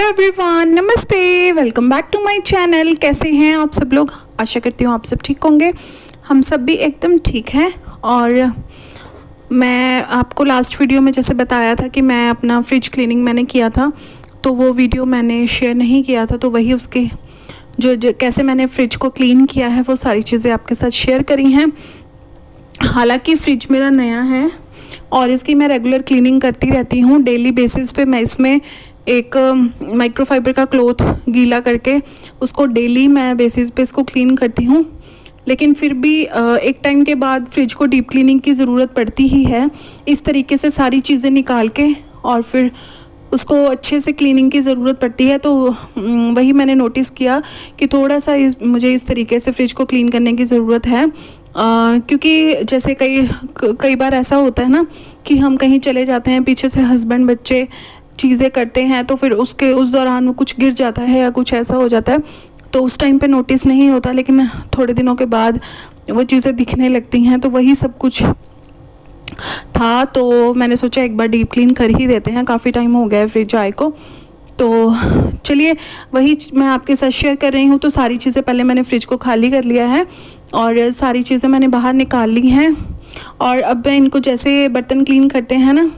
Everyone, नमस्ते, welcome back to my channel. कैसे हैं आप सब लोग? आशा करती हूँ आप सब ठीक होंगे। हम सब भी एकदम ठीक हैं। और मैं आपको लास्ट वीडियो में जैसे बताया था कि मैं अपना फ्रिज क्लीनिंग मैंने किया था, तो वो वीडियो मैंने शेयर नहीं किया था, तो वही उसके जो कैसे मैंने फ्रिज को क्लीन किया है वो सारी चीज़ें आपके साथ शेयर करी हैं। हालांकि फ्रिज मेरा नया है और इसकी मैं रेगुलर क्लीनिंग करती रहती हूँ। डेली बेसिस पे मैं इसमें एक माइक्रोफाइबर का क्लॉथ गीला करके उसको डेली मैं बेसिस पे इसको क्लीन करती हूँ। लेकिन फिर भी एक टाइम के बाद फ्रिज को डीप क्लीनिंग की ज़रूरत पड़ती ही है। इस तरीके से सारी चीज़ें निकाल के और फिर उसको अच्छे से क्लीनिंग की ज़रूरत पड़ती है। तो वही मैंने नोटिस किया कि थोड़ा सा मुझे इस तरीके से फ्रिज को क्लीन करने की ज़रूरत है। क्योंकि जैसे कई बार ऐसा होता है ना कि हम कहीं चले जाते हैं, पीछे से हस्बैंड बच्चे चीज़ें करते हैं, तो फिर उस दौरान कुछ गिर जाता है या कुछ ऐसा हो जाता है, तो उस टाइम पे नोटिस नहीं होता, लेकिन थोड़े दिनों के बाद वो चीज़ें दिखने लगती हैं। तो वही सब कुछ था, तो मैंने सोचा एक बार डीप क्लीन कर ही देते हैं। काफ़ी टाइम हो गया है फ्रिज आए को, तो चलिए वही मैं आपके साथ शेयर कर रही हूँ। तो सारी चीज़ें पहले मैंने फ्रिज को खाली कर लिया है और सारी चीज़ें मैंने बाहर निकाल ली हैं। और अब मैं इनको जैसे बर्तन क्लीन करते हैं ना,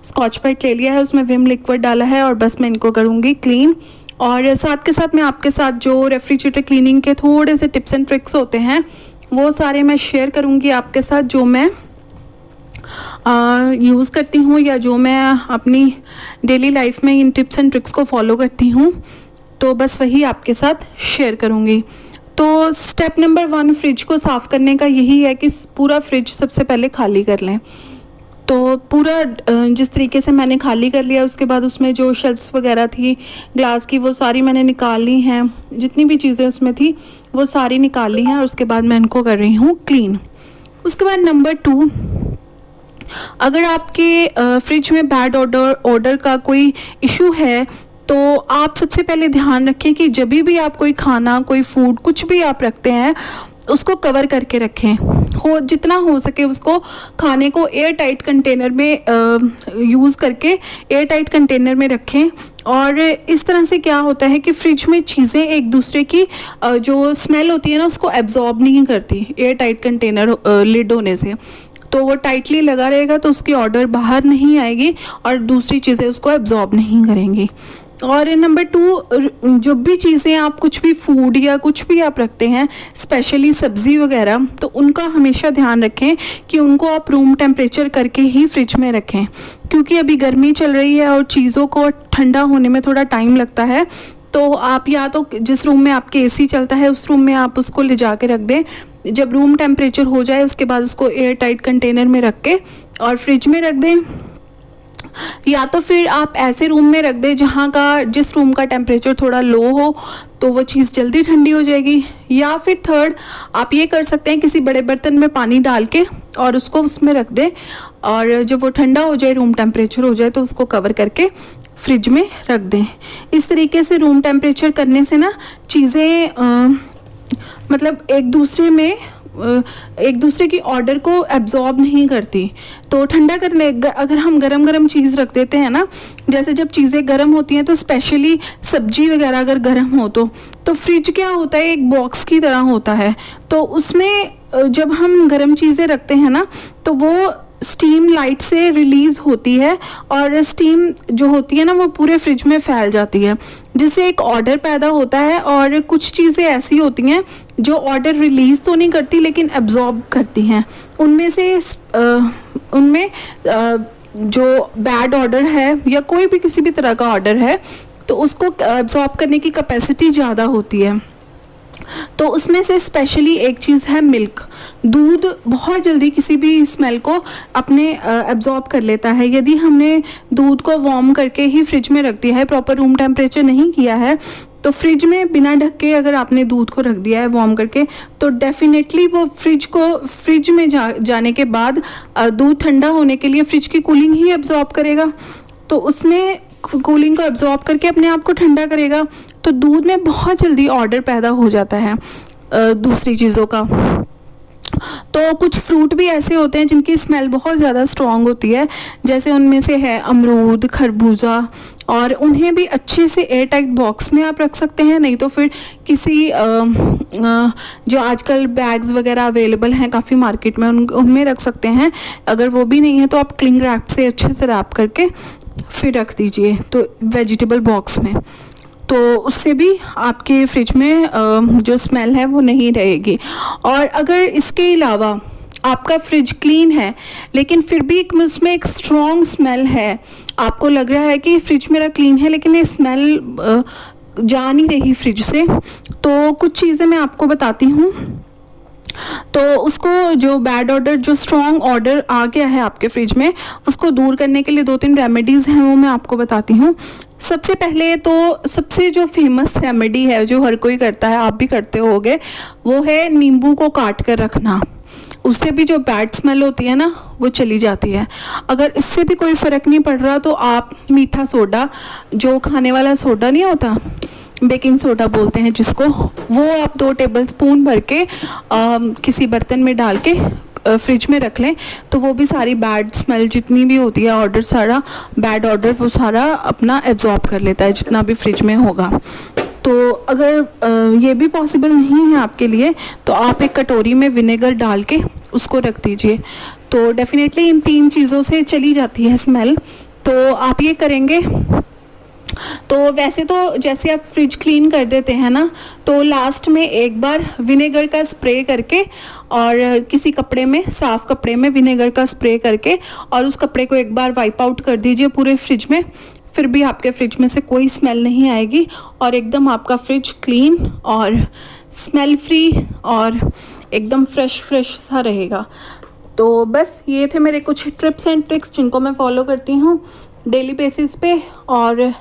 स्कॉच ब्राइट ले लिया है, उसमें विम लिक्विड डाला है और बस मैं इनको करूँगी क्लीन। और साथ के साथ मैं आपके साथ जो रेफ्रिजरेटर क्लीनिंग के थोड़े से टिप्स एंड ट्रिक्स होते हैं वो सारे मैं शेयर करूँगी आपके साथ, जो मैं यूज़ करती हूँ या जो मैं अपनी डेली लाइफ में इन टिप्स एंड ट्रिक्स को फॉलो करती हूँ। तो बस वही आपके साथ शेयर करूँगी। तो स्टेप नंबर 1 फ्रिज को साफ़ करने का यही है कि पूरा फ्रिज सबसे पहले खाली कर लें। तो पूरा जिस तरीके से मैंने खाली कर लिया, उसके बाद उसमें जो शेल्फ्स वगैरह थी ग्लास की वो सारी मैंने निकाल ली हैं। जितनी भी चीज़ें उसमें थी वो सारी निकाल ली हैं और उसके बाद मैं इनको कर रही हूँ क्लीन। उसके बाद नंबर 2, अगर आपके फ्रिज में बैड ऑर्डर का कोई इशू है तो आप सबसे पहले ध्यान रखें कि जब भी आप कोई खाना, कोई फूड, कुछ भी आप रखते हैं उसको कवर करके रखें। जितना हो सके उसको खाने को एयर टाइट कंटेनर में यूज़ करके एयर टाइट कंटेनर में रखें। और इस तरह से क्या होता है कि फ्रिज में चीज़ें एक दूसरे की जो स्मेल होती है ना उसको एब्जॉर्ब नहीं करती एयर टाइट कंटेनर लिड होने से। तो वो टाइटली लगा रहेगा तो उसकी ऑर्डर बाहर नहीं आएगी और दूसरी चीज़ें उसको एब्जॉर्ब नहीं करेंगी। और नंबर 2, जो भी चीज़ें आप कुछ भी फूड या कुछ भी आप रखते हैं, स्पेशली सब्ज़ी वगैरह, तो उनका हमेशा ध्यान रखें कि उनको आप रूम टेम्परेचर करके ही फ्रिज में रखें। क्योंकि अभी गर्मी चल रही है और चीज़ों को ठंडा होने में थोड़ा टाइम लगता है। तो आप या तो जिस रूम में आपके एसी चलता है उस रूम में आप उसको ले जा के रख दें। जब रूम टेम्परेचर हो जाए उसके बाद उसको एयर टाइट कंटेनर में रख के और फ्रिज में रख दें। या तो फिर आप ऐसे रूम में रख दें जिस रूम का टेम्परेचर थोड़ा लो हो, तो वो चीज़ जल्दी ठंडी हो जाएगी। या फिर थर्ड, आप ये कर सकते हैं किसी बड़े बर्तन में पानी डाल के और उसको उसमें रख दें और जब वो ठंडा हो जाए, रूम टेम्परेचर हो जाए, तो उसको कवर करके फ्रिज में रख दें। इस तरीके से रूम टेम्परेचर करने से ना चीज़ें मतलब एक दूसरे की ऑर्डर को एब्जॉर्ब नहीं करती। तो ठंडा करने अगर हम गरम चीज़ रख देते हैं ना, जैसे जब चीज़ें गरम होती हैं तो स्पेशली सब्जी वगैरह अगर गरम हो तो फ्रिज क्या होता है, एक बॉक्स की तरह होता है। तो उसमें जब हम गरम चीज़ें रखते हैं ना तो वो स्टीम लाइट से रिलीज़ होती है और स्टीम जो होती है ना वो पूरे फ्रिज में फैल जाती है, जिससे एक ऑर्डर पैदा होता है। और कुछ चीज़ें ऐसी होती हैं जो ऑर्डर रिलीज़ तो नहीं करती लेकिन एब्जॉर्ब करती हैं। उनमें जो बैड ऑर्डर है या कोई भी किसी भी तरह का ऑर्डर है तो उसको एब्जॉर्ब करने की कैपेसिटी ज़्यादा होती है। तो उसमें से स्पेशली एक चीज़ है मिल्क। दूध बहुत जल्दी किसी भी स्मेल को अपने एब्जॉर्ब कर लेता है। यदि हमने दूध को वार्म करके ही फ्रिज में रख दिया है, प्रॉपर रूम टेम्परेचर नहीं किया है, तो फ्रिज में बिना ढक के अगर आपने दूध को रख दिया है वार्म करके, तो डेफिनेटली वो फ्रिज में जाने के बाद दूध ठंडा होने के लिए फ्रिज की कूलिंग ही एब्जॉर्ब करेगा। तो उसमें कूलिंग को एब्जॉर्ब करके अपने आप को ठंडा करेगा। तो दूध में बहुत जल्दी ऑर्डर पैदा हो जाता है दूसरी चीज़ों का। तो कुछ फ्रूट भी ऐसे होते हैं जिनकी स्मेल बहुत ज़्यादा स्ट्रॉन्ग होती है, जैसे उनमें से है अमरूद, खरबूजा, और उन्हें भी अच्छे से एयर टाइट बॉक्स में आप रख सकते हैं, नहीं तो फिर किसी जो आजकल बैग्स वगैरह अवेलेबल हैं काफ़ी मार्केट में उनमें रख सकते हैं। अगर वो भी नहीं है तो आप क्लिंग रैप से अच्छे से रैप करके फिर रख दीजिए तो वेजिटेबल बॉक्स में, तो उससे भी आपके फ्रिज में जो स्मेल है वो नहीं रहेगी। और अगर इसके अलावा आपका फ्रिज क्लीन है लेकिन फिर भी उसमें एक स्ट्रॉन्ग स्मेल है, आपको लग रहा है कि फ्रिज मेरा क्लीन है लेकिन ये स्मेल जा नहीं रही फ्रिज से, तो कुछ चीज़ें मैं आपको बताती हूँ। तो उसको जो बैड ऑर्डर, जो स्ट्रॉन्ग ऑर्डर आ गया है आपके फ्रिज में, उसको दूर करने के लिए 2-3 रेमेडीज़ हैं, वो मैं आपको बताती हूँ। सबसे पहले तो सबसे जो फेमस रेमेडी है जो हर कोई करता है, आप भी करते होगे, वो है नींबू को काट कर रखना। उससे भी जो बैड स्मेल होती है ना वो चली जाती है। अगर इससे भी कोई फ़र्क नहीं पड़ रहा तो आप मीठा सोडा, जो खाने वाला सोडा नहीं होता, बेकिंग सोडा बोलते हैं जिसको, वो आप 2 टेबलस्पून भर के किसी बर्तन में डाल के फ्रिज में रख लें, तो वो भी सारी बैड स्मेल जितनी भी होती है, ऑर्डर सारा बैड ऑर्डर वो सारा अपना एब्जॉर्ब कर लेता है जितना भी फ्रिज में होगा। तो अगर ये भी पॉसिबल नहीं है आपके लिए तो आप एक कटोरी में विनेगर डाल के उसको रख दीजिए, तो डेफिनेटली इन 3 चीज़ों से चली जाती है स्मेल। तो आप ये करेंगे। तो वैसे तो जैसे आप फ्रिज क्लीन कर देते हैं ना, तो लास्ट में एक बार विनेगर का स्प्रे करके और किसी कपड़े में, साफ़ कपड़े में विनेगर का स्प्रे करके और उस कपड़े को एक बार वाइप आउट कर दीजिए पूरे फ्रिज में, फिर भी आपके फ्रिज में से कोई स्मेल नहीं आएगी और एकदम आपका फ्रिज क्लीन और स्मेल फ्री और एकदम फ्रेश सा रहेगा। तो बस ये थे मेरे कुछ टिप्स एंड ट्रिक्स जिनको मैं फॉलो करती हूँ डेली बेसिस पे। और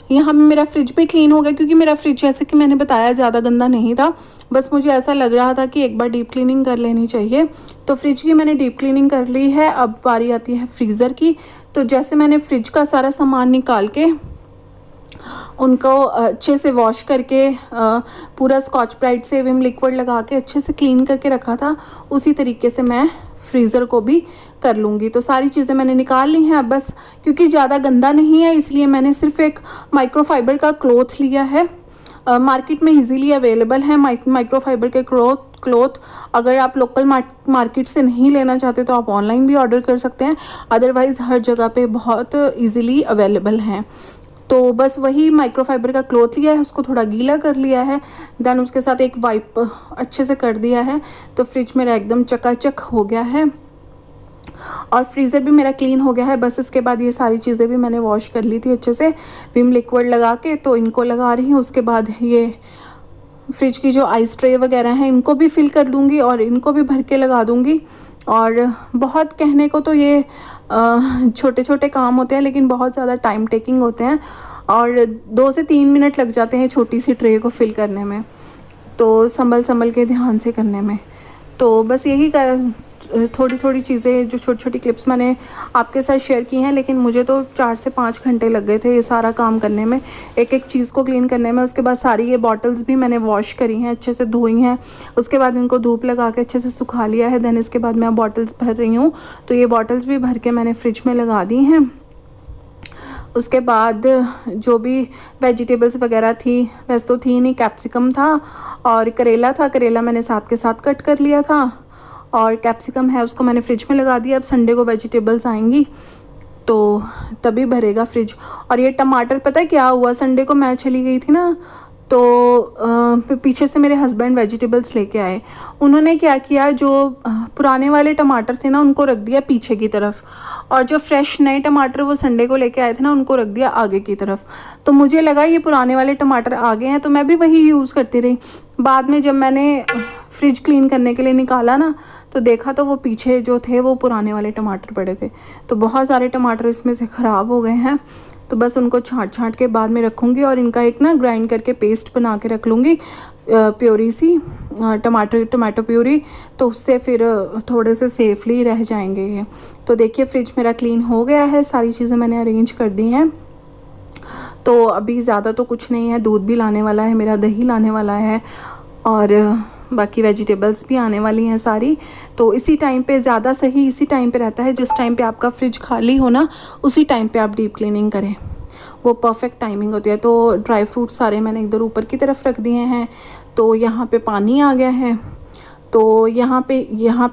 यहाँ मेरा फ्रिज भी क्लीन हो गया, क्योंकि मेरा फ्रिज जैसे कि मैंने बताया ज़्यादा गंदा नहीं था, बस मुझे ऐसा लग रहा था कि एक बार डीप क्लीनिंग कर लेनी चाहिए। तो फ्रिज की मैंने डीप क्लीनिंग कर ली है, अब बारी आती है फ्रीज़र की। तो जैसे मैंने फ्रिज का सारा सामान निकाल के उनको अच्छे से वॉश करके पूरा स्कॉच ब्राइट से विम लिक्विड लगा के अच्छे से क्लीन करके रखा था, उसी तरीके से मैं फ्रीज़र को भी कर लूँगी। तो सारी चीज़ें मैंने निकाल ली हैं। अब बस क्योंकि ज़्यादा गंदा नहीं है इसलिए मैंने सिर्फ एक माइक्रोफाइबर का क्लॉथ लिया है। मार्केट में इजीली अवेलेबल है माइक्रोफाइबर के क्लॉथ। अगर आप लोकल मार्केट से नहीं लेना चाहते तो आप ऑनलाइन भी ऑर्डर कर सकते हैं, अदरवाइज़ हर जगह पे बहुत इजीली अवेलेबल हैं। तो बस वही माइक्रोफाइबर का क्लॉथ लिया है, उसको थोड़ा गीला कर लिया है, देन उसके साथ एक वाइप अच्छे से कर दिया है, तो फ्रिज मेरा एकदम चकाचक हो गया है और फ्रीज़र भी मेरा क्लीन हो गया है। बस इसके बाद ये सारी चीज़ें भी मैंने वॉश कर ली थी अच्छे से विम लिक्विड लगा के, तो इनको लगा रही हूँ। उसके बाद ये फ्रिज की जो आइस ट्रे वगैरह हैं इनको भी फिल कर दूँगी और इनको भी भर के लगा दूँगी। और बहुत कहने को तो ये छोटे छोटे काम होते हैं लेकिन बहुत ज़्यादा टाइम टेकिंग होते हैं और 2 से 3 मिनट लग जाते हैं छोटी सी ट्रे को फिल करने में, तो संभल के ध्यान से करने में। तो बस यही थोड़ी थोड़ी चीज़ें जो छोटी छोटी क्लिप्स मैंने आपके साथ शेयर की हैं, लेकिन मुझे तो 4 से 5 घंटे लग गए थे ये सारा काम करने में, एक एक चीज़ को क्लीन करने में। उसके बाद सारी ये बॉटल्स भी मैंने वॉश करी हैं, अच्छे से धोई हैं, उसके बाद इनको धूप लगा के अच्छे से सुखा लिया है। देन इसके बाद मैं बॉटल्स भर रही हूँ, तो ये बॉटल्स भी भर के मैंने फ्रिज में लगा दी हैं। उसके बाद जो भी वेजिटेबल्स वगैरह थी, वैसे तो थी नहीं, कैप्सिकम था और करेला था, करेला मैंने साथ के साथ कट कर लिया था और कैप्सिकम है उसको मैंने फ्रिज में लगा दिया। अब संडे को वेजिटेबल्स आएंगी तो तभी भरेगा फ्रिज। और ये टमाटर, पता है क्या हुआ, संडे को मैं चली गई थी ना, तो पीछे से मेरे हस्बैंड वेजिटेबल्स लेके आए। उन्होंने क्या किया, जो पुराने वाले टमाटर थे ना उनको रख दिया पीछे की तरफ, और जो फ्रेश नए टमाटर वो संडे को लेके आए थे ना उनको रख दिया आगे की तरफ। तो मुझे लगा ये पुराने वाले टमाटर आ गए हैं, तो मैं भी वही यूज़ करती रही। बाद में जब मैंने फ्रिज क्लीन करने के लिए निकाला ना, तो देखा तो वो पीछे जो थे वो पुराने वाले टमाटर पड़े थे। तो बहुत सारे टमाटर इसमें से ख़राब हो गए हैं, तो बस उनको छांट के बाद में रखूँगी और इनका एक ना ग्राइंड करके पेस्ट बना के रख लूँगी, प्योरी सी टमाटो प्योरी, तो उससे फिर थोड़े से सेफली रह जाएंगे ये। तो देखिए फ्रिज मेरा क्लीन हो गया है, सारी चीज़ें मैंने अरेंज कर दी हैं। तो अभी ज़्यादा तो कुछ नहीं है, दूध भी लाने वाला है मेरा, दही लाने वाला है और बाकी वेजिटेबल्स भी आने वाली हैं सारी। तो इसी टाइम पे ज़्यादा सही इसी टाइम पे रहता है, जिस टाइम पे आपका फ्रिज खाली हो ना उसी टाइम पे आप डीप क्लीनिंग करें, वो परफेक्ट टाइमिंग होती है। तो ड्राई फ्रूट सारे मैंने इधर ऊपर की तरफ रख दिए हैं। तो यहाँ पे पानी आ गया है, तो यहाँ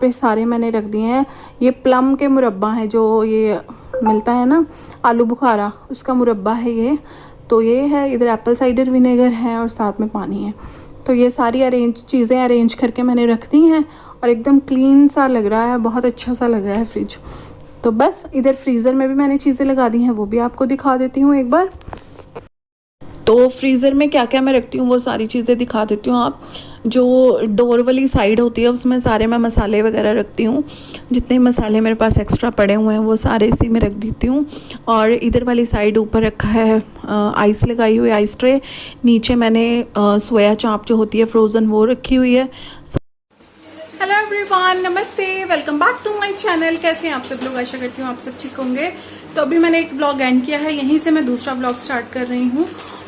पे सारे मैंने रख दिए हैं। ये प्लम के मुरब्बा है जो ये मिलता है ना आलू बुखारा, उसका मुरब्बा है ये। तो ये है, इधर एप्पल साइडर विनेगर है और साथ में पानी है। तो ये सारी चीज़ें अरेंज करके मैंने रख दी हैं और एकदम क्लीन सा लग रहा है, बहुत अच्छा सा लग रहा है फ्रिज। तो बस इधर फ्रीज़र में भी मैंने चीज़ें लगा दी हैं, वो भी आपको दिखा देती हूँ एक बार। तो फ्रीज़र में क्या क्या मैं रखती हूँ वो सारी चीज़ें दिखा देती हूँ। आप जो डोर वाली साइड होती है उसमें सारे मैं मसाले वगैरह रखती हूँ, जितने मसाले मेरे पास एक्स्ट्रा पड़े हुए हैं वो सारे इसी में रख देती हूँ। और इधर वाली साइड ऊपर रखा है आइस लगाई हुई आइस ट्रे, नीचे मैंने सोया चाप जो होती है फ्रोज़न वो रखी हुई है। हेलो एवरीवन, नमस्ते, welcome back to my channel. कैसे हैं आप सब लोग? आशा करती हूँ आप सब ठीक होंगे। तो अभी मैंने एक ब्लॉग एंड किया है, यहीं से मैं दूसरा ब्लॉग स्टार्ट कर रही हूँ।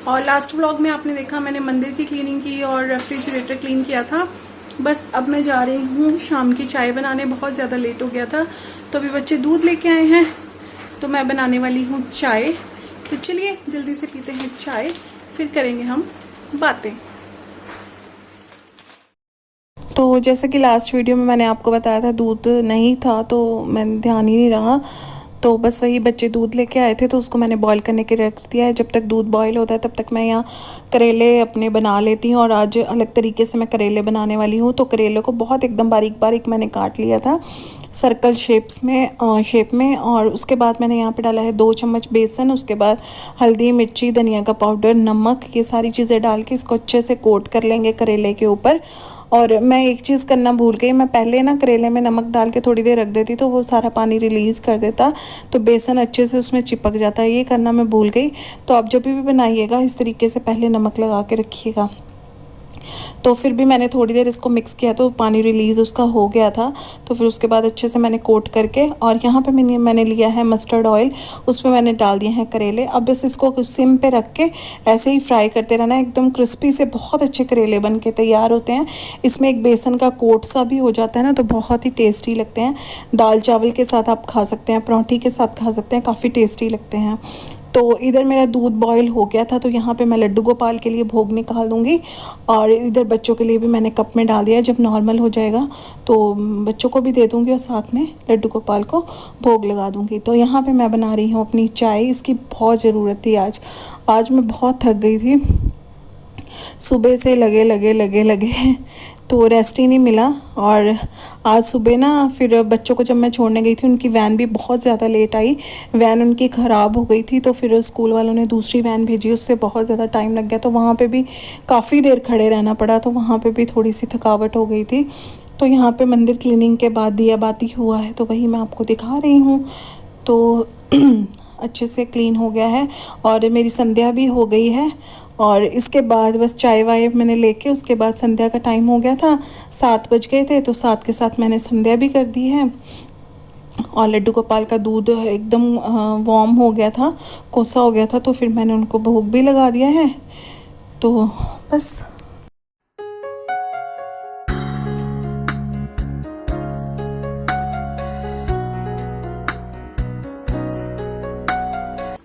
और लास्ट ब्लॉग में आपने देखा मैंने मंदिर की क्लीनिंग की और रेफ्रिजरेटर क्लीन किया था। बस अब मैं जा रही हूँ शाम की चाय बनाने, बहुत ज़्यादा लेट हो गया था। तो अभी बच्चे दूध लेके आए हैं तो मैं बनाने वाली हूँ चाय। तो चलिए जल्दी से पीते हैं चाय, फिर करेंगे हम बातें। तो जैसे कि लास्ट वीडियो में मैंने आपको बताया था दूध नहीं था तो मैंने ध्यान ही नहीं रहा। तो बस वही बच्चे दूध लेके आए थे तो उसको मैंने बॉईल करने के रख दिया है। जब तक दूध बॉईल होता है तब तक मैं यहाँ करेले अपने बना लेती हूँ। और आज अलग तरीके से मैं करेले बनाने वाली हूँ। तो करेले को बहुत एकदम बारीक बारीक मैंने काट लिया था सर्कल शेप में। और उसके बाद मैंने यहाँ पे डाला है 2 चम्मच बेसन, उसके बाद हल्दी, मिर्ची, धनिया का पाउडर, नमक, ये सारी चीज़ें डाल के इसको अच्छे से कोट कर लेंगे करेले के ऊपर। और मैं एक चीज़ करना भूल गई, मैं पहले ना करेले में नमक डाल के थोड़ी देर रख देती तो वो सारा पानी रिलीज़ कर देता, तो बेसन अच्छे से उसमें चिपक जाता है। ये करना मैं भूल गई। तो आप जब भी बनाइएगा इस तरीके से पहले नमक लगा के रखिएगा। तो फिर भी मैंने थोड़ी देर इसको मिक्स किया तो पानी रिलीज़ उसका हो गया था। तो फिर उसके बाद अच्छे से मैंने कोट करके, और यहाँ पे मैंने लिया है मस्टर्ड ऑयल, उसमें मैंने डाल दिए हैं करेले। अब बस इसको सिम पे रख के ऐसे ही फ्राई करते रहना, एकदम क्रिस्पी से बहुत अच्छे करेले बन के तैयार होते हैं। इसमें एक बेसन का कोट सा भी हो जाता है ना, तो बहुत ही टेस्टी लगते हैं। दाल चावल के साथ आप खा सकते हैं, पराठे के साथ खा सकते हैं, काफ़ी टेस्टी लगते हैं। तो इधर मेरा दूध बॉईल हो गया था तो यहाँ पे मैं लड्डू गोपाल के लिए भोग निकाल दूँगी। और इधर बच्चों के लिए भी मैंने कप में डाल दिया, जब नॉर्मल हो जाएगा तो बच्चों को भी दे दूँगी और साथ में लड्डू गोपाल को भोग लगा दूँगी। तो यहाँ पे मैं बना रही हूँ अपनी चाय, इसकी बहुत ज़रूरत थी आज मैं बहुत थक गई थी, सुबह से लगे तो रेस्ट ही नहीं मिला। और आज सुबह ना फिर बच्चों को जब मैं छोड़ने गई थी, उनकी वैन भी बहुत ज़्यादा लेट आई, वैन उनकी ख़राब हो गई थी। तो फिर स्कूल वालों ने दूसरी वैन भेजी, उससे बहुत ज़्यादा टाइम लग गया। तो वहाँ पे भी काफ़ी देर खड़े रहना पड़ा, तो वहाँ पे भी थोड़ी सी थकावट हो गई थी। तो यहाँ पे मंदिर क्लीनिंग के बाद दिया बाती हुआ है तो वही मैं आपको दिखा रही हूँ। तो अच्छे से क्लीन हो गया है और मेरी संध्या भी हो गई है। और इसके बाद बस चाय वाय मैंने लेके, उसके बाद संध्या का टाइम हो गया था, 7 बज गए थे। तो 7 के साथ मैंने संध्या भी कर दी है। और लड्डू गोपाल का दूध एकदम वार्म हो गया था, कोसा हो गया था, तो फिर मैंने उनको भोग भी लगा दिया है। तो बस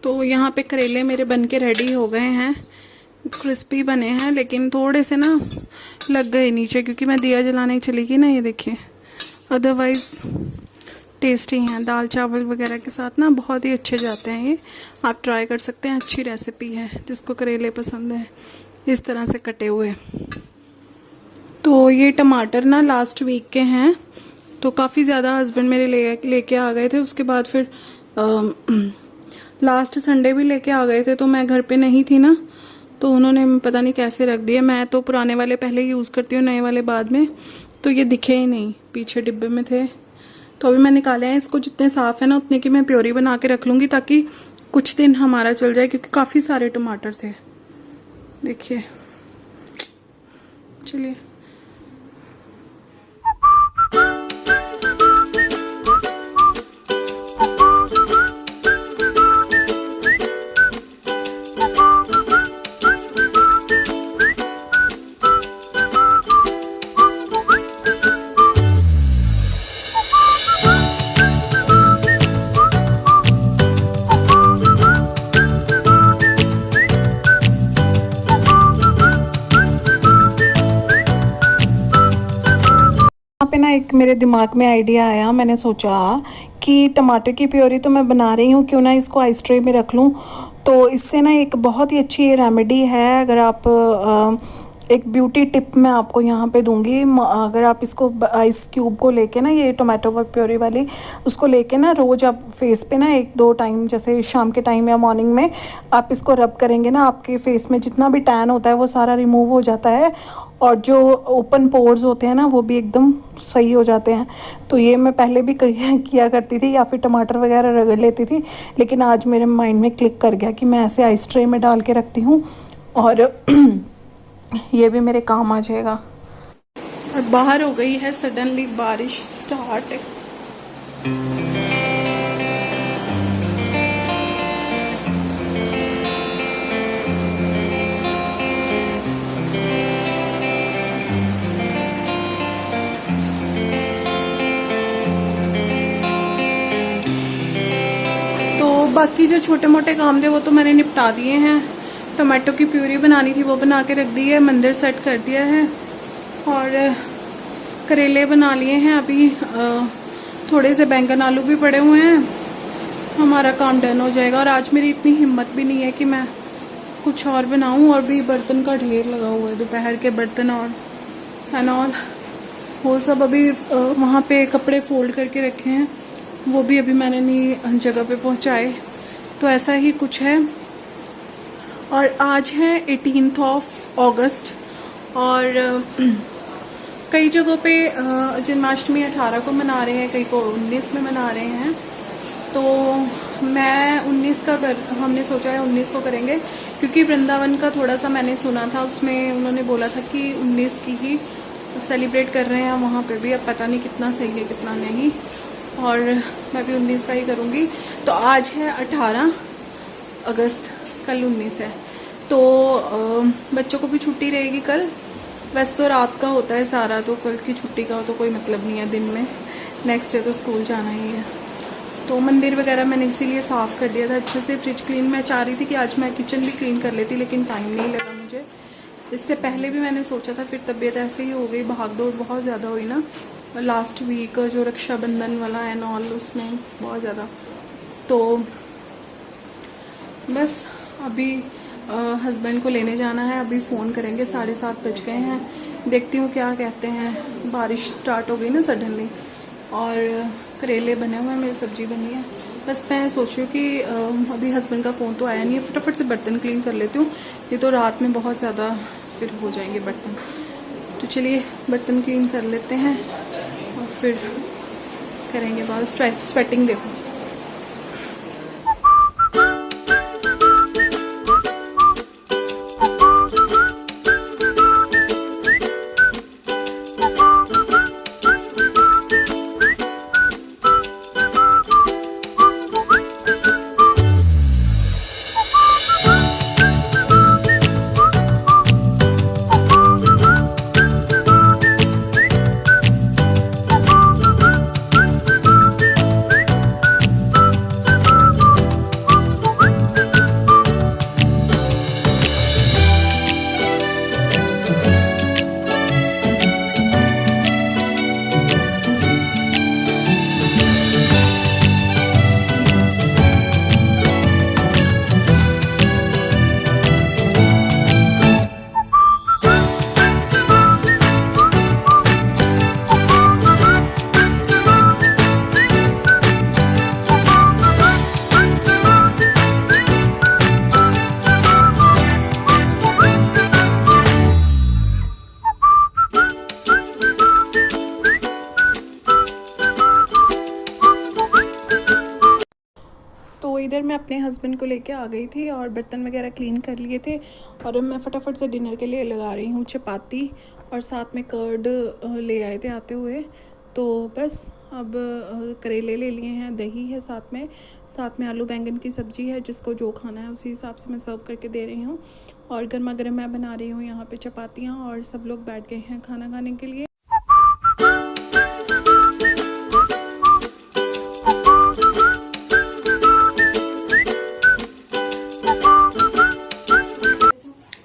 तो यहाँ पे करेले मेरे बन के रेडी हो गए हैं, क्रिस्पी बने हैं, लेकिन थोड़े से ना लग गए नीचे क्योंकि मैं दिया जलाने चली गई ना, ये देखिए। अदरवाइज़ टेस्टी हैं, दाल चावल वगैरह के साथ ना बहुत ही अच्छे जाते हैं ये। आप ट्राई कर सकते हैं, अच्छी रेसिपी है जिसको करेले पसंद है इस तरह से कटे हुए। तो ये टमाटर ना लास्ट वीक के हैं, तो काफ़ी ज़्यादा हस्बैंड मेरे लेके आ गए थे। उसके बाद फिर लास्ट संडे भी लेके आ गए थे, तो मैं घर पे नहीं थी ना, तो उन्होंने पता नहीं कैसे रख दिए। मैं तो पुराने वाले पहले यूज़ करती हूँ, नए वाले बाद में, तो ये दिखे ही नहीं, पीछे डिब्बे में थे। तो अभी मैं निकाले हैं इसको, जितने साफ़ है ना उतने की मैं प्योरी बना के रख लूँगी ताकि कुछ दिन हमारा चल जाए, क्योंकि काफ़ी सारे टमाटर थे। देखिए, चलिए। पे ना एक मेरे दिमाग में आइडिया आया, मैंने सोचा कि टमाटर की प्योरी तो मैं बना रही हूँ, क्यों ना इसको आइस ट्रे में रख लूँ। तो इससे ना एक बहुत ही अच्छी रेमेडी है। अगर आप एक ब्यूटी टिप मैं आपको यहाँ पे दूंगी। अगर आप इसको आइस क्यूब को लेके ना, ये टोमेटो प्योरी वाली, उसको लेके ना रोज़ आप फेस पे ना 1-2 टाइम, जैसे शाम के टाइम या मॉर्निंग में आप इसको रब करेंगे ना, आपके फेस में जितना भी टैन होता है वो सारा रिमूव हो जाता है, और जो ओपन पोर्स होते हैं ना वो भी एकदम सही हो जाते हैं। तो ये मैं पहले भी किया करती थी, या फिर टमाटर वगैरह रगड़ लेती थी, लेकिन आज मेरे माइंड में क्लिक कर गया कि मैं ऐसे आइस ट्रे में डाल के रखती हूँ और ये भी मेरे काम आ जाएगा। और बाहर हो गई है सडनली बारिश स्टार्ट। तो बाकी जो छोटे मोटे काम थे वो तो मैंने निपटा दिए हैं। टमाटो की प्यूरी बनानी थी वो बना के रख दी है, मंदिर सेट कर दिया है, और करेले बना लिए हैं। अभी थोड़े से बैंगन आलू भी पड़े हुए हैं, हमारा काम डन हो जाएगा। और आज मेरी इतनी हिम्मत भी नहीं है कि मैं कुछ और बनाऊं, और भी बर्तन का ढेर लगा हुआ है, दोपहर के बर्तन और एंड ऑल वो सब। अभी वहाँ पे कपड़े फोल्ड करके रखे हैं, वो भी अभी मैंने नहीं जगह पे पहुँचाए। तो ऐसा ही कुछ है। और आज है 18th ऑफ अगस्त, और कई जगहों पे जन्माष्टमी 18 को मना रहे हैं, कई को 19 में मना रहे हैं। तो मैं 19 का हमने सोचा है 19 को करेंगे, क्योंकि वृंदावन का थोड़ा सा मैंने सुना था, उसमें उन्होंने बोला था कि 19 की ही सेलिब्रेट कर रहे हैं वहाँ पे भी। अब पता नहीं कितना सही है कितना नहीं, और मैं भी 19 का ही करूँगी। तो आज है 18 अगस्त, कल 19 है। तो बच्चों को भी छुट्टी रहेगी कल। वैसे तो रात का होता है सारा, तो कल की छुट्टी का तो कोई मतलब नहीं है, दिन में नेक्स्ट डे तो स्कूल जाना ही है। तो मंदिर वगैरह मैंने इसीलिए साफ़ कर दिया था अच्छे से, फ्रिज क्लीन। मैं चाह रही थी कि आज मैं किचन भी क्लीन कर लेती, लेकिन टाइम नहीं लगा मुझे। इससे पहले भी मैंने सोचा था, फिर तबीयत ऐसे ही हो गई, भाग दौड़ बहुत ज़्यादा हुई ना लास्ट वीक, जो रक्षाबंधन वाला एंड ऑल, उसमें बहुत ज़्यादा। तो बस अभी हस्बैंड को लेने जाना है, अभी फ़ोन करेंगे, 7:30 बज गए हैं। देखती हूँ क्या कहते हैं। बारिश स्टार्ट हो गई ना सडनली, और करेले बने हुए हैं, मेरी सब्जी बनी है। बस मैं सोच रही हूँ कि अभी हस्बैंड का फ़ोन तो आया नहीं है, फटाफट से बर्तन क्लीन कर लेती हूँ, ये तो रात में बहुत ज़्यादा फिर हो जाएंगे बर्तन। तो चलिए बर्तन क्लीन कर लेते हैं और फिर करेंगे बात। स्वेटिंग देखो। तो इधर मैं अपने हस्बैंड को लेके आ गई थी और बर्तन वगैरह क्लीन कर लिए थे, और अब मैं फटाफट से डिनर के लिए लगा रही हूँ चपाती, और साथ में कर्ड ले आए थे आते हुए। तो बस अब करेले ले लिए हैं, दही है साथ में आलू बैंगन की सब्ज़ी है, जिसको जो खाना है उसी हिसाब से मैं सर्व करके दे रही हूँ। और गर्मा गर्म मैं बना रही हूँ यहाँ पे चपातियाँ, और सब लोग बैठ गए हैं खाना खाने के लिए।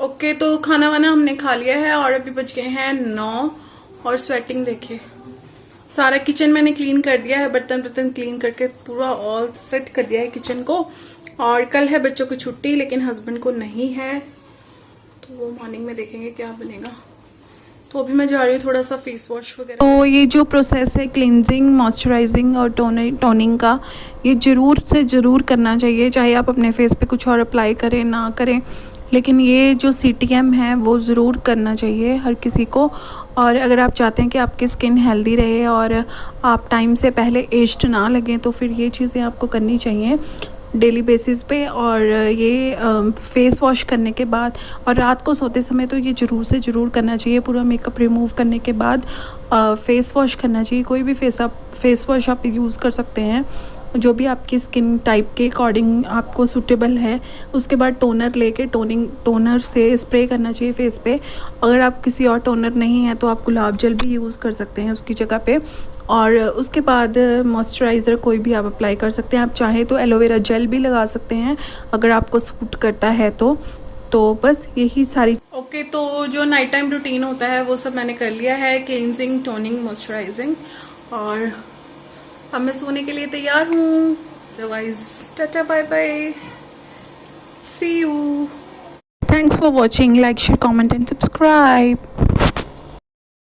ओके, तो खाना वाना हमने खा लिया है, और अभी बज गए हैं 9, और स्वेटिंग देखिए सारा किचन मैंने क्लीन कर दिया है, बर्तन बर्तन क्लीन करके पूरा ऑल सेट कर दिया है किचन को। और कल है बच्चों की छुट्टी, लेकिन हस्बैंड को नहीं है, तो वो मॉर्निंग में देखेंगे क्या बनेगा। तो अभी मैं जा रही हूँ थोड़ा सा फेस वॉश वगैरह। तो ये जो प्रोसेस है क्लिनजिंग, मॉइस्चराइजिंग और टोनिंग का, ये ज़रूर से ज़रूर करना चाहिए, चाहे आप अपने फेस पे कुछ और अप्लाई करें ना करें, लेकिन ये जो CTM है वो ज़रूर करना चाहिए हर किसी को। और अगर आप चाहते हैं कि आपकी स्किन हेल्दी रहे और आप टाइम से पहले एज्ड ना लगें, तो फिर ये चीज़ें आपको करनी चाहिए डेली बेसिस पे। और ये फेस वॉश करने के बाद और रात को सोते समय तो ये ज़रूर से ज़रूर करना चाहिए। पूरा मेकअप रिमूव करने के बाद फेस वॉश करना चाहिए। कोई भी फेस वॉश आप यूज़ कर सकते हैं जो भी आपकी स्किन टाइप के अकॉर्डिंग आपको सूटेबल है। उसके बाद टोनर लेके टोनर से स्प्रे करना चाहिए फेस पे। अगर आप किसी और टोनर नहीं है तो आप गुलाब जल भी यूज़ कर सकते हैं उसकी जगह पे। और उसके बाद मॉइस्चराइज़र कोई भी आप अप्लाई कर सकते हैं। आप चाहें तो एलोवेरा जेल भी लगा सकते हैं अगर आपको सूट करता है तो बस यही सारी ओके। तो जो नाइट टाइम रूटीन होता है वो सब मैंने कर लिया है, क्लींजिंग, टोनिंग, मॉइस्चराइजिंग, और अब मैं सोने के लिए तैयार हूँ। Otherwise tata bye bye, see you. Thanks for watching, like share comment and subscribe.